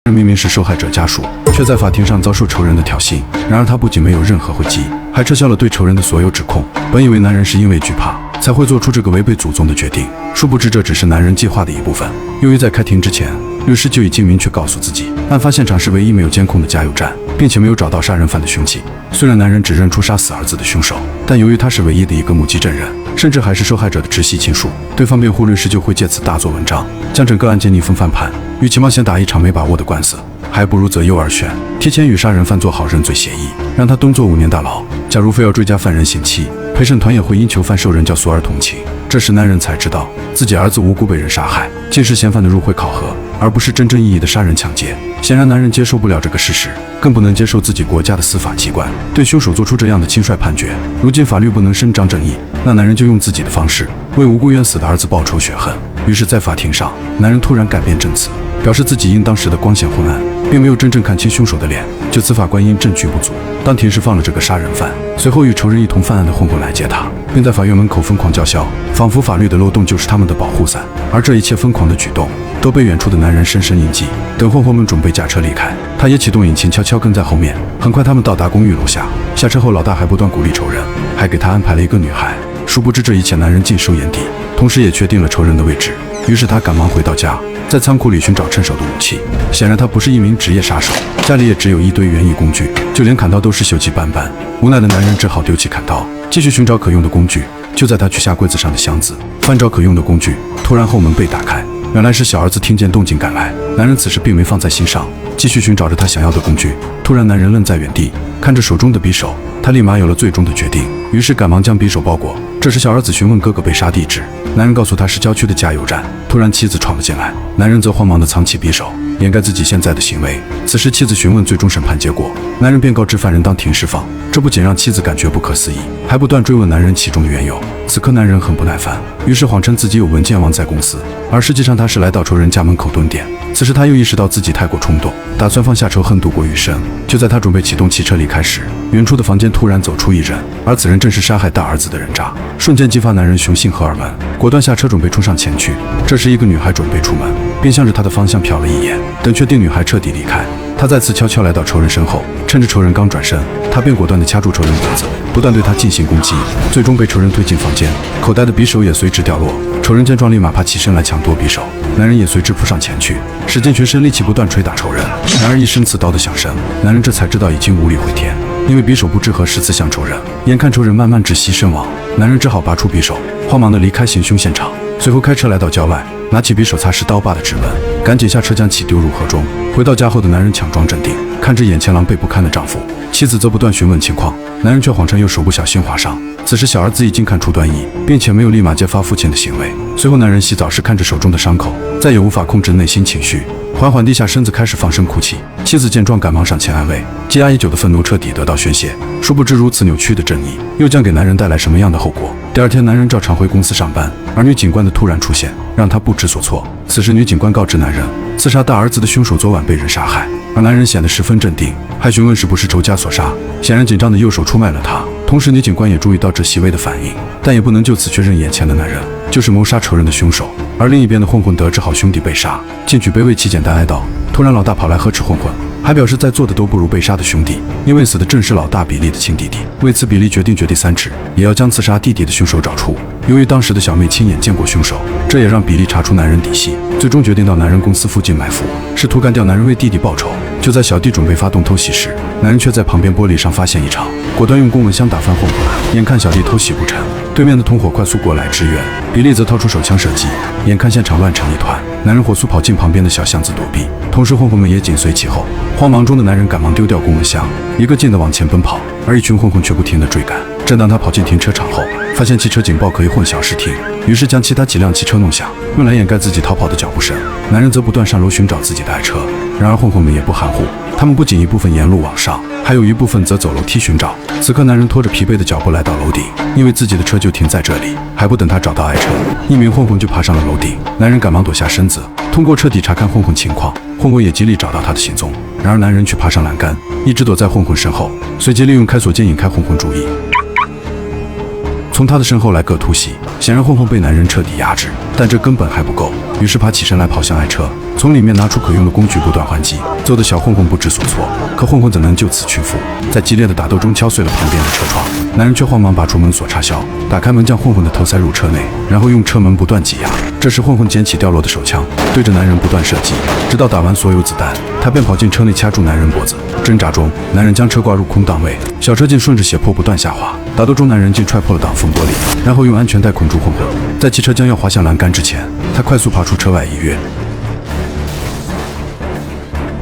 明明是受害者家属，却在法庭上遭受仇人的挑衅。然而他不仅没有任何悔意，还撤销了对仇人的所有指控。本以为男人是因为惧怕才会做出这个违背祖宗的决定，殊不知这只是男人计划的一部分。由于在开庭之前，律师就已经明确告诉自己，案发现场是唯一没有监控的加油站，并且没有找到杀人犯的凶器。虽然男人只认出杀死儿子的凶手，但由于他是唯一的一个目击证人，甚至还是受害者的直系亲属，对方辩护律师就会借此大做文章，将整个案件逆风翻盘。与其冒险打一场没把握的官司，还不如择优而选，提前与杀人犯做好认罪协议，让他蹲坐5年大牢。假如非要追加犯人刑期，陪审团也会因囚犯受人教唆而同情。这时男人才知道自己儿子无辜被人杀害，竟是嫌犯的入会考核，而不是真正意义的杀人抢劫。显然男人接受不了这个事实，更不能接受自己国家的司法机关对凶手做出这样的轻率判决。如今法律不能伸张正义，那男人就用自己的方式为无辜冤死的儿子报仇雪恨。于是在法庭上，男人突然改变证词，表示自己因当时的光线昏暗，并没有真正看清凶手的脸。就此法官因证据不足，当庭释放了这个杀人犯，随后与仇人一同犯案的混混来接他，并在法院门口疯狂叫嚣，仿佛法律的漏洞就是他们的保护伞。而这一切疯狂的举动都被远处的男人深深印记。等混混们准备驾车离开，他也启动引擎，悄悄跟在后面。很快他们到达公寓楼下，下车后老大还不断鼓励仇人，还给他安排了一个女孩。殊不知这一切男人尽收眼底，同时也确定了仇人的位置。于是他赶忙回到家，在仓库里寻找趁手的武器。显然他不是一名职业杀手，家里也只有一堆园艺工具，就连砍刀都是锈迹斑斑。无奈的男人只好丢弃砍刀，继续寻找可用的工具。就在他取下柜子上的箱子，翻找可用的工具，突然后门被打开，原来是小儿子听见动静赶来。男人此时并没放在心上，继续寻找着他想要的工具。突然男人愣在原地，看着手中的匕首，他立马有了最终的决定，于是赶忙将匕首包裹。这时小儿子询问哥哥被杀地址，男人告诉他是郊区的加油站。突然妻子闯了进来，男人则慌忙地藏起匕首，掩盖自己现在的行为。此时妻子询问最终审判结果，男人便告知犯人当庭释放。这不仅让妻子感觉不可思议，还不断追问男人其中的缘由。此刻男人很不耐烦，于是谎称自己有文件忘在公司，而实际上他是来到仇人家门口蹲点。此时他又意识到自己太过冲动，打算放下仇恨度过余生。就在他准备启动汽车离开时，远处的房间突然走出一人，而此人正是杀害大儿子的人渣，瞬间激发男人雄性荷尔蒙，果断下车准备冲上前去。这时一个女孩准备出门，便向着他的方向瞟了一眼，等确定女孩彻底离开，他再次悄悄来到仇人身后，趁着仇人刚转身，他便果断地掐住仇人脖子，不断对他进行攻击，最终被仇人推进房间，口袋的匕首也随之掉落。仇人见状立马爬起身来抢夺匕首，男人也随之扑上前去，使尽全身力气不断捶打仇人。然而一声刺刀的响声，男人这才知道已经无力回天，因为匕首不知何时刺向仇人。眼看仇人慢慢窒息身亡，男人只好拔出匕首，慌忙地离开行凶现场。随后开车来到郊外，拿起匕首擦拭刀疤的指纹，赶紧下车将其丢入河中。回到家后的男人强装镇定，看着眼前狼狈不堪的丈夫，妻子则不断询问情况，男人却谎称右手不小心划伤。此时小儿子已经看出端倪，并且没有立马揭发父亲的行为。随后男人洗澡时看着手中的伤口，再也无法控制内心情绪，缓缓低下身子开始放声哭泣。妻子见状赶忙上前安慰，积压已久的愤怒彻底得到宣泄。殊不知如此扭曲的正义又将给男人带来什么样的后果。第二天男人照常回公司上班，而女警官的突然出现让他不知所措。此时女警官告知男人，刺杀大儿子的凶手昨晚被人杀害，而男人显得十分镇定，还询问是不是仇家所杀。显然紧张的右手出卖了他。同时女警官也注意到这细微的反应，但也不能就此确认眼前的男人就是谋杀仇人的凶手。而另一边的混混得知好兄弟被杀，进去卑微其简单哀悼。突然老大跑来呵斥混混，还表示在座的都不如被杀的兄弟，因为死的正是老大比利的亲弟弟。为此比利决定掘地三尺，也要将刺杀弟弟的凶手找出。由于当时的小妹亲眼见过凶手，这也让比利查出男人底细，最终决定到男人公司附近埋伏，试图干掉男人为弟弟报仇。就在小弟准备发动偷袭时，男人却在旁边玻璃上发现异常，果断用公文箱打翻混混。眼看小弟偷袭不成，对面的同伙快速过来支援，比利则掏出手枪射击。眼看现场乱成一团，男人火速跑进旁边的小巷子躲避，同时混混们也紧随其后。慌忙中的男人赶忙丢掉公文箱，一个劲地往前奔跑，而一群混混却不停地追赶。正当他跑进停车场后，发现汽车警报可以混淆视听，于是将其他几辆汽车弄响，用来掩盖自己逃跑的脚步声。男人则不断上楼寻找自己的爱车，然而混混们也不含糊，他们不仅一部分沿路往上，还有一部分则走楼梯寻找。此刻男人拖着疲惫的脚步来到楼顶，因为自己的车就停在这里，还不等他找到爱车，一名混混就爬上了楼顶。男人赶忙躲下身子，通过彻底查看混混情况，混混也极力找到他的行踪。然而男人却爬上栏杆，一直躲在混混身后，随即利用开锁键引开混混注意，从他的身后来个突袭。显然混混被男人彻底压制，但这根本还不够，于是爬起身来跑向爱车，从里面拿出可用的工具，不断还击，揍得小混混不知所措。可混混怎能就此屈服？在激烈的打斗中敲碎了旁边的车窗，男人却慌忙拔出门锁插销，打开门将混混的头塞入车内，然后用车门不断挤压。这时混混捡起掉落的手枪，对着男人不断射击，直到打完所有子弹，他便跑进车内掐住男人脖子。挣扎中，男人将车挂入空档位，小车镜顺着斜坡不断下滑。打斗中，男人竟踹破了挡风玻璃，然后用安全带捆住混混。在汽车将要滑向栏杆之前，他快速爬出车外一跃，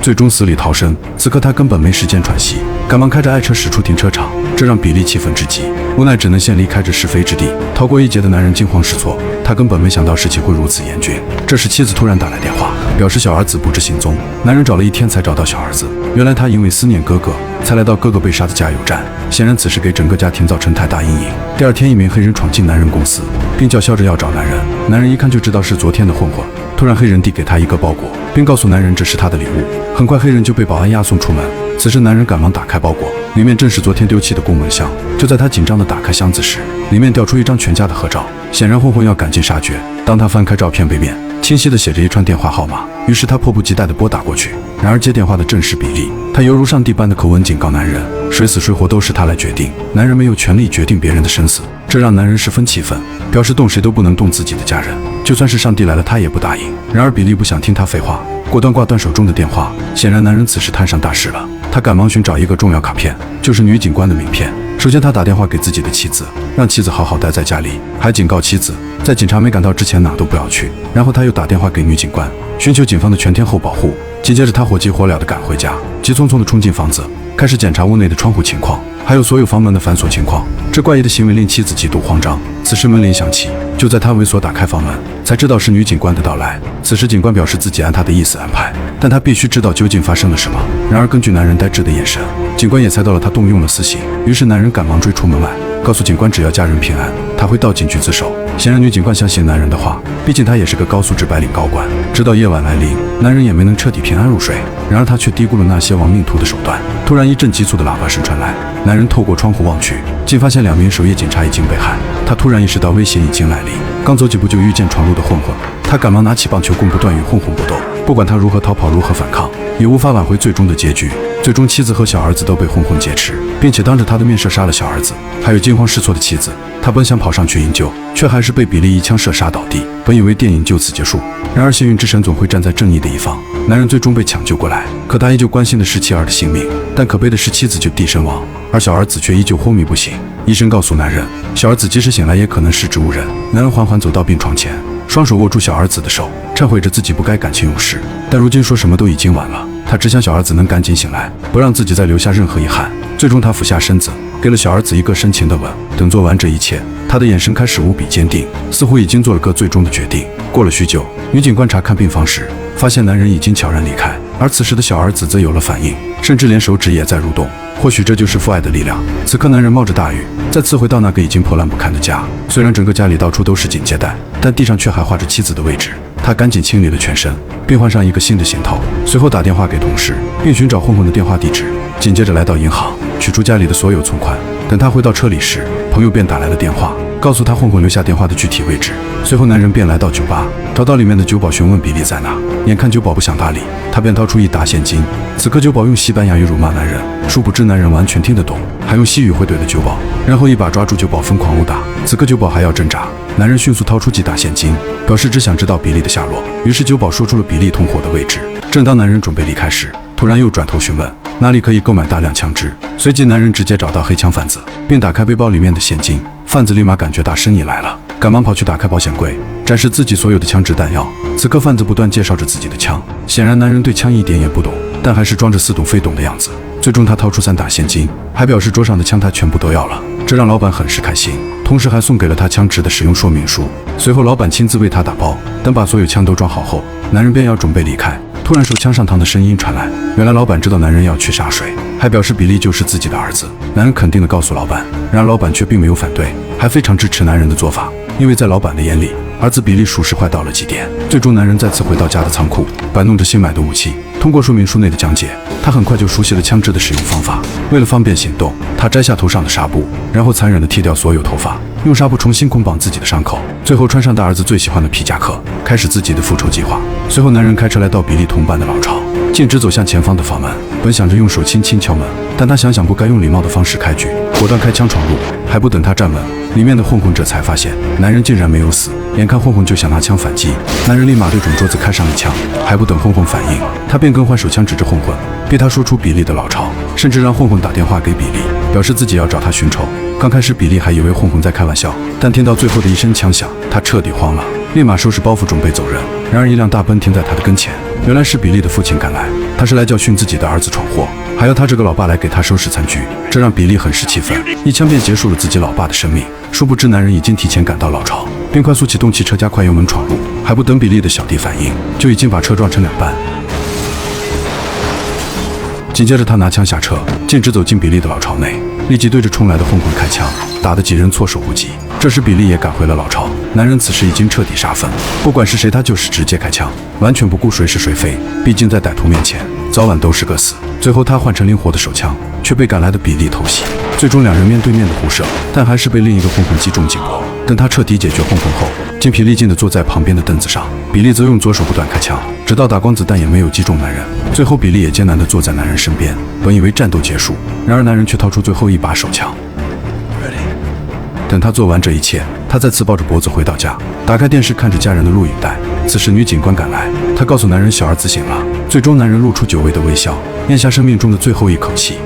最终死里逃生。此刻他根本没时间喘息，赶忙开着爱车驶出停车场，这让比利气愤至极，无奈只能先离开这是非之地。逃过一劫的男人惊慌失措，他根本没想到事情会如此严峻。这时妻子突然打来电话，表示小儿子不知行踪。男人找了一天才找到小儿子，原来他因为思念哥哥，才来到哥哥被杀的加油站。显然此事给整个家庭造成太大阴影。第二天，一名黑人闯进男人公司，并叫嚣着要找男人。男人一看就知道是昨天的混混。突然，黑人递给他一个包裹，并告诉男人这是他的礼物。很快，黑人就被保安押送出门。此时，男人赶忙打开包裹，里面正是昨天丢弃的公文箱。就在他紧张地打开箱子时，里面掉出一张全家的合照。显然，混混要赶尽杀绝。当他翻开照片，背面清晰地写着一串电话号码。于是他迫不及待地拨打过去。然而接电话的正是比利，他犹如上帝般的口吻警告男人，谁死谁活都是他来决定，男人没有权利决定别人的生死。这让男人十分气愤，表示动谁都不能动自己的家人，就算是上帝来了他也不答应。然而比利不想听他废话，果断挂断手中的电话。显然男人此时摊上大事了，他赶忙寻找一个重要卡片，就是女警官的名片。首先他打电话给自己的妻子，让妻子好好待在家里，还警告妻子在警察没赶到之前哪都不要去。然后他又打电话给女警官，寻求警方的全天候保护。紧接着他火急火燎地赶回家，急匆匆地冲进房子，开始检查屋内的窗户情况，还有所有房门的反锁情况。这怪异的行为令妻子极度慌张。此时门铃响起，就在他猥琐打开房门，才知道是女警官的到来。此时警官表示自己按他的意思安排，但他必须知道究竟发生了什么。然而根据男人呆滞的眼神，警官也猜到了他动用了私刑。于是男人赶忙追出门外，告诉警官只要家人平安，他会到警局自首。显然女警官相信男人的话，毕竟他也是个高素质白领高管。直到夜晚来临，男人也没能彻底平安入睡。然而他却低估了那些亡命徒的手段。突然一阵急促的喇叭声传来，男人透过窗户望去，竟发现2名守夜警察已经被害。他突然意识到危险已经来临，刚走几步就遇见闯入的混混。他赶忙拿起棒球棍，不断与混混搏斗。不管他如何逃跑，如何反抗，也无法挽回最终的结局。最终妻子和小儿子都被混混劫持，并且当着他的面射杀了小儿子，还有惊慌失措的妻子。他本想跑上去营救，却还是被比利一枪射杀倒地。本以为电影就此结束，然而幸运之神总会站在正义的一方。男人最终被抢救过来，可他依旧关心的是妻儿的性命，但可悲的是妻子就地身亡，而小儿子却依旧昏迷不醒。医生告诉男人，小儿子即使醒来也可能是植物人。男人缓缓走到病床前，双手握住小儿子的手，忏悔着自己不该感情用事，但如今说什么都已经晚了。他只想小儿子能赶紧醒来，不让自己再留下任何遗憾。最终他俯下身子，给了小儿子一个深情的吻。等做完这一切，他的眼神开始无比坚定，似乎已经做了个最终的决定。过了许久，女警观察看病房时，发现男人已经悄然离开，而此时的小儿子则有了反应，甚至连手指也在蠕动。或许这就是父爱的力量。此刻男人冒着大雨，再次回到那个已经破烂不堪的家。虽然整个家里到处都是警戒带，但地上却还画着妻子的位置。他赶紧清理了全身，并换上一个新的行头，随后打电话给同事，并寻找混混的电话地址。紧接着来到银行，取出家里的所有存款。等他回到车里时，朋友便打来了电话，告诉他混混留下电话的具体位置。随后男人便来到酒吧，找到里面的酒保询问比利在哪。眼看酒保不想搭理，他便掏出一沓现金。此刻酒保用西班牙语辱骂男人，殊不知男人完全听得懂，还用西语回怼了酒保，然后一把抓住酒保疯狂殴打。此刻酒保还要挣扎，男人迅速掏出几沓现金，表示只想知道比利的下落。于是酒保说出了比利同伙的位置。正当男人准备离开时，突然又转头询问哪里可以购买大量枪支。随即男人直接找到黑枪贩子，并打开背包里面的现金。贩子立马感觉大生意来了，赶忙跑去打开保险柜，展示自己所有的枪支弹药。此刻贩子不断介绍着自己的枪，显然男人对枪一点也不懂，但还是装着似懂非懂的样子。最终他掏出3沓现金，还表示桌上的枪他全部都要了，这让老板很是开心，同时还送给了他枪支的使用说明书。随后老板亲自为他打包，等把所有枪都装好后，男人便要准备离开。突然手枪上膛的声音传来，原来老板知道男人要去洒水，还表示比利就是自己的儿子。男人肯定地告诉老板，然而老板却并没有反对，还非常支持男人的做法，因为在老板的眼里，儿子比利属实快到了极点。最终男人再次回到家的仓库，摆弄着新买的武器。通过说明书内的讲解，他很快就熟悉了枪支的使用方法。为了方便行动，他摘下头上的纱布，然后残忍地剃掉所有头发，用纱布重新捆绑自己的伤口，最后穿上大儿子最喜欢的皮夹克，开始自己的复仇计划。随后，男人开车来到比利同伴的老巢，径直走向前方的房门，本想着用手轻轻敲门，但他想想不该用礼貌的方式开局，果断开枪闯入。还不等他站稳，里面的混混这才发现男人竟然没有死。眼看混混就想拿枪反击，男人立马对准桌子开上一枪。还不等混混反应，他便更换手枪指着混混，逼他说出比利的老巢，甚至让混混打电话给比利，表示自己要找他寻仇。刚开始比利还以为混混在开玩笑，但听到最后的一声枪响，他彻底慌了，立马收拾包袱准备走人。然而一辆大奔停在他的跟前，原来是比利的父亲赶来，他是来教训自己的儿子闯祸，还要他这个老爸来给他收拾残局，这让比利很是气愤，一枪便结束了自己老爸的生命。殊不知男人已经提前赶到老巢，并快速启动汽车加快油门闯入，还不等比利的小弟反应，就已经把车撞成两半。紧接着他拿枪下车，径直走进比利的老巢内，立即对着冲来的混混开枪，打得几人措手不及。这时比利也赶回了老巢，男人此时已经彻底杀疯，不管是谁他就是直接开枪，完全不顾谁是谁非，毕竟在歹徒面前早晚都是个死。最后他换成灵活的手枪，却被赶来的比利偷袭，最终两人面对面的互射，但还是被另一个混混击中颈部。等他彻底解决混混后，精疲力尽地坐在旁边的凳子上，比利则用左手不断开枪，直到打光子弹也没有击中男人。最后比利也艰难地坐在男人身边，本以为战斗结束，然而男人却掏出最后一把手枪。等他做完这一切，他再次抱着脖子回到家，打开电视看着家人的录影带。此时女警官赶来，她告诉男人小儿子醒了。最终男人露出久违的微笑，咽下生命中的最后一口气。